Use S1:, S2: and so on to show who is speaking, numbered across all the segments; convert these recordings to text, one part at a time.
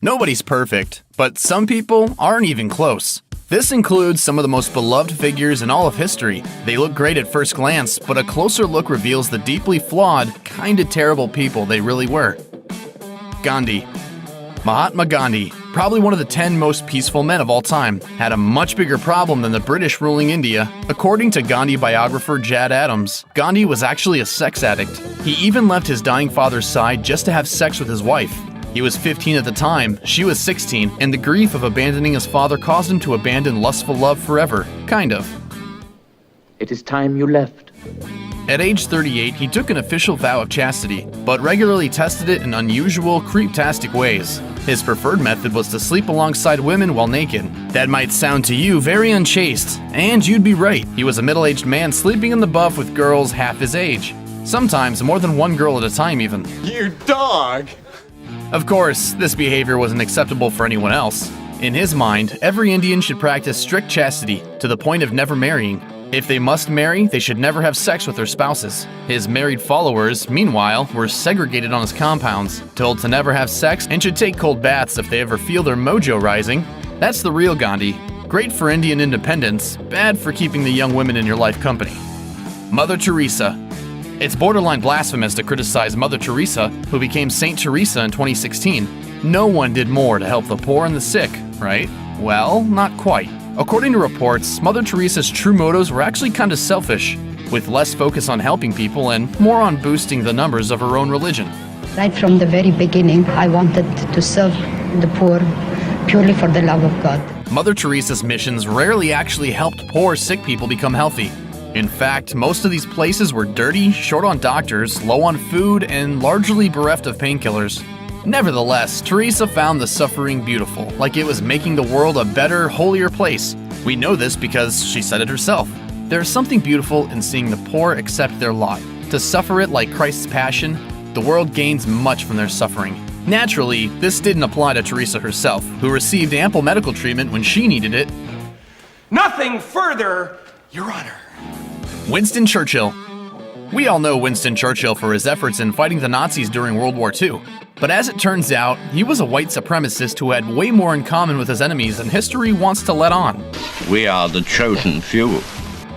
S1: Nobody's perfect, but some people aren't even close. This includes some of the most beloved figures in all of history. They look great at first glance, but a closer look reveals the deeply flawed, kinda terrible people they really were. Gandhi. Mahatma Gandhi, probably one of the 10 most peaceful men of all time, had a much bigger problem than the British ruling India. According to Gandhi biographer Jad Adams, Gandhi was actually a sex addict. He even left his dying father's side just to have sex with his wife. He was 15 at the time, she was 16, and the grief of abandoning his father caused him to abandon lustful love forever, kind of.
S2: It is time you left.
S1: At age 38, he took an official vow of chastity, but regularly tested it in unusual, creeptastic ways. His preferred method was to sleep alongside women while naked. That might sound to you very unchaste, and you'd be right. He was a middle-aged man sleeping in the buff with girls half his age. Sometimes more than one girl at a time, even.
S3: You dog!
S1: Of course, this behavior wasn't acceptable for anyone else. In his mind, every Indian should practice strict chastity, to the point of never marrying. If they must marry, they should never have sex with their spouses. His married followers, meanwhile, were segregated on his compounds, told to never have sex, and should take cold baths if they ever feel their mojo rising. That's the real Gandhi. Great for Indian independence, bad for keeping the young women in your life company. Mother Teresa. It's borderline blasphemous to criticize Mother Teresa, who became Saint Teresa in 2016. No one did more to help the poor and the sick, right? Well, not quite. According to reports, Mother Teresa's true motives were actually kind of selfish, with less focus on helping people and more on boosting the numbers of her own religion.
S4: Right from the very beginning, I wanted to serve the poor purely for the love of God.
S1: Mother Teresa's missions rarely actually helped poor, sick people become healthy. In fact, most of these places were dirty, short on doctors, low on food, and largely bereft of painkillers. Nevertheless, Teresa found the suffering beautiful, like it was making the world a better, holier place. We know this because she said it herself. There is something beautiful in seeing the poor accept their lot. To suffer it like Christ's passion, the world gains much from their suffering. Naturally, this didn't apply to Teresa herself, who received ample medical treatment when she needed it.
S3: Nothing further, Your Honor.
S1: Winston Churchill. We all know Winston Churchill for his efforts in fighting the Nazis during World War II. But as it turns out, he was a white supremacist who had way more in common with his enemies than history wants to let on.
S5: We are the chosen few.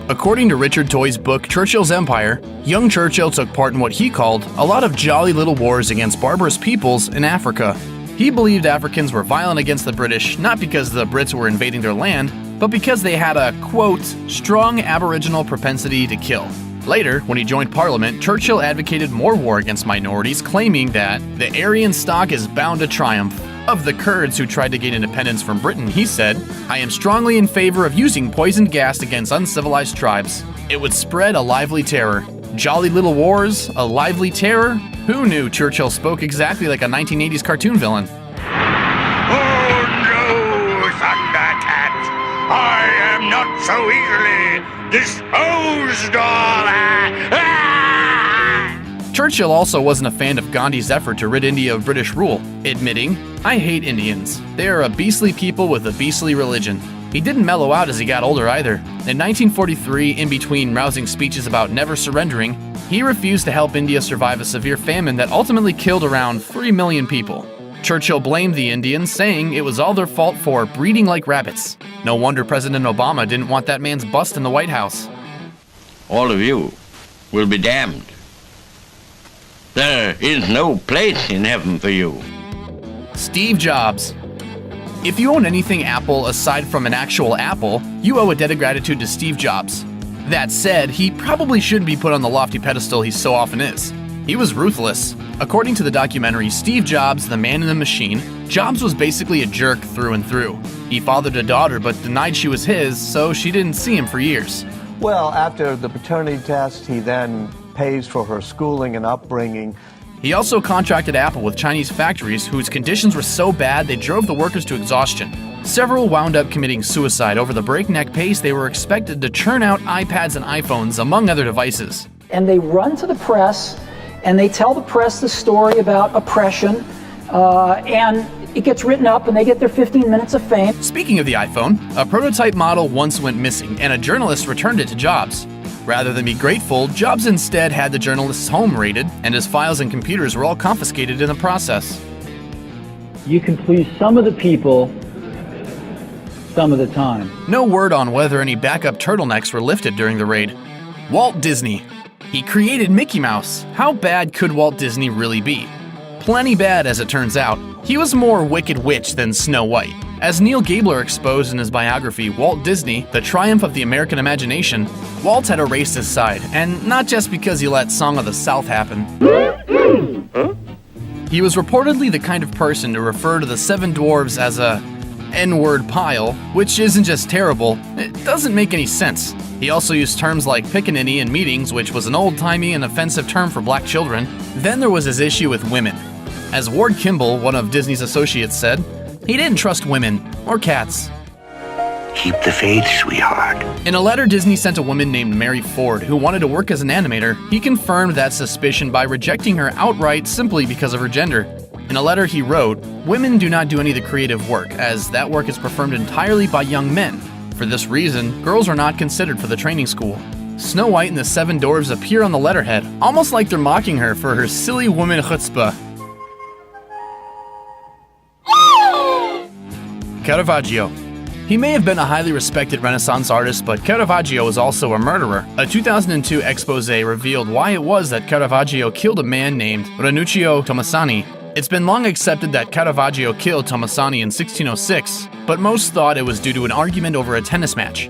S1: According to Richard Toye's book, Churchill's Empire, young Churchill took part in what he called a lot of jolly little wars against barbarous peoples in Africa. He believed Africans were violent against the British not because the Brits were invading their land, but because they had a, quote, strong aboriginal propensity to kill. Later, when he joined Parliament, Churchill advocated more war against minorities, claiming that the Aryan stock is bound to triumph. Of the Kurds who tried to gain independence from Britain, he said, "I am strongly in favor of using poisoned gas against uncivilized tribes. It would spread a lively terror." Jolly little wars, a lively terror? Who knew Churchill spoke exactly like a 1980s cartoon villain?
S6: Oh no, Thundercat! I am not so easily disposed of!
S1: Churchill also wasn't a fan of Gandhi's effort to rid India of British rule, admitting, "I hate Indians. They are a beastly people with a beastly religion." He didn't mellow out as he got older either. In 1943, in between rousing speeches about never surrendering, he refused to help India survive a severe famine that ultimately killed around 3 million people. Churchill blamed the Indians, saying it was all their fault for breeding like rabbits. No wonder President Obama didn't want that man's bust in the White House.
S5: All of you will be damned. There is no place in heaven for you.
S1: Steve Jobs. If you own anything Apple aside from an actual apple, you owe a debt of gratitude to Steve Jobs. That said, he probably shouldn't be put on the lofty pedestal he so often is. He was ruthless. According to the documentary Steve Jobs, The Man in the Machine, Jobs was basically a jerk through and through. He fathered a daughter but denied she was his, so she didn't see him for years.
S7: Well, after the paternity test, he then pays for her schooling and upbringing.
S1: He also contracted Apple with Chinese factories whose conditions were so bad they drove the workers to exhaustion. Several wound up committing suicide over the breakneck pace they were expected to churn out iPads and iPhones, among other devices.
S8: And they run to the press, and they tell the press the story about oppression, and it gets written up, and they get their 15 minutes of fame.
S1: Speaking of the iPhone, a prototype model once went missing, and a journalist returned it to Jobs. Rather than be grateful, Jobs instead had the journalist's home raided, and his files and computers were all confiscated in the process.
S8: you can please some of the people some of the time.
S1: No word on whether any backup turtlenecks were lifted during the raid. Walt Disney. He created Mickey Mouse. How bad could Walt Disney really be? Plenty bad, as it turns out. He was more Wicked Witch than Snow White. As Neil Gabler exposed in his biography, Walt Disney, The Triumph of the American Imagination, Walt had a racist side, and not just because he let Song of the South happen. He was reportedly the kind of person to refer to the Seven Dwarves as a N-word pile, which isn't just terrible, it doesn't make any sense. He also used terms like pickaninny in meetings, which was an old-timey and offensive term for black children. Then there was his issue with women. As Ward Kimball, one of Disney's associates, said, he didn't trust women or cats.
S6: Keep the faith, sweetheart.
S1: In a letter Disney sent a woman named Mary Ford who wanted to work as an animator, he confirmed that suspicion by rejecting her outright simply because of her gender. In a letter he wrote, women do not do any of the creative work, as that work is performed entirely by young men. For this reason, girls are not considered for the training school. Snow White and the Seven Dwarfs appear on the letterhead, almost like they're mocking her for her silly woman chutzpah. Caravaggio. He may have been a highly respected Renaissance artist, but Caravaggio was also a murderer. A 2002 expose revealed why it was that Caravaggio killed a man named Ranuccio Tomasani. It's been long accepted that Caravaggio killed Tomasani in 1606, but most thought it was due to an argument over a tennis match.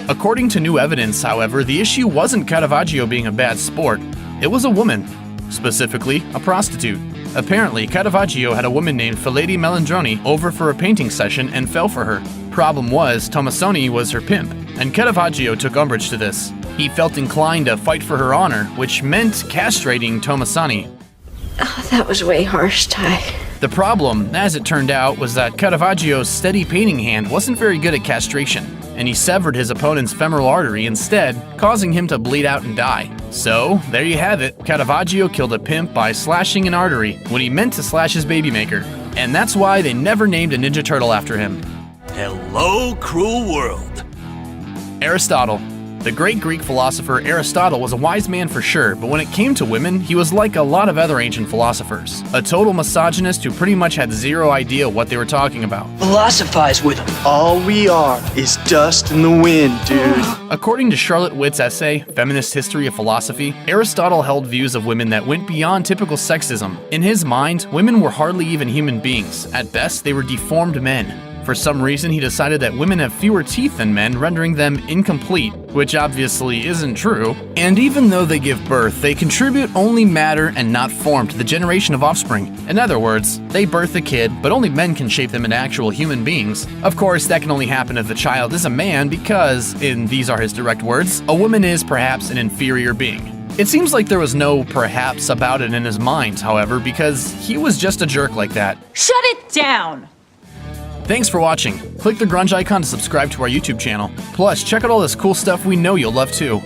S1: According to new evidence, however, the issue wasn't Caravaggio being a bad sport. It was a woman, specifically a prostitute. Apparently, Caravaggio had a woman named Fileti Melandroni over for a painting session and fell for her. Problem was, Tomasoni was her pimp, and Caravaggio took umbrage to this. He felt inclined to fight for her honor, which meant castrating Tomasani.
S9: Oh, that was way harsh, Ty.
S1: The problem, as it turned out, was that Caravaggio's steady painting hand wasn't very good at castration, and he severed his opponent's femoral artery instead, causing him to bleed out and die. So, there you have it, Caravaggio killed a pimp by slashing an artery when he meant to slash his baby maker. And that's why they never named a Ninja Turtle after him.
S6: Hello, cruel world.
S1: Aristotle. The great Greek philosopher Aristotle was a wise man for sure, but when it came to women, he was like a lot of other ancient philosophers. A total misogynist who pretty much had zero idea what they were talking about.
S10: Philosophize with them. All we are is dust in the wind, dude.
S1: According to Charlotte Witt's essay, Feminist History of Philosophy, Aristotle held views of women that went beyond typical sexism. In his mind, women were hardly even human beings. At best, they were deformed men. For some reason, he decided that women have fewer teeth than men, rendering them incomplete, which obviously isn't true. And even though they give birth, they contribute only matter and not form to the generation of offspring. In other words, they birth a kid, but only men can shape them into actual human beings. Of course, that can only happen if the child is a man because, and these are his direct words, a woman is perhaps an inferior being. It seems like there was no perhaps about it in his mind, however, because he was just a jerk like that.
S11: Shut it down!
S1: Thanks for watching. Click the grunge icon to subscribe to our YouTube channel. Plus, check out all this cool stuff we know you'll love too.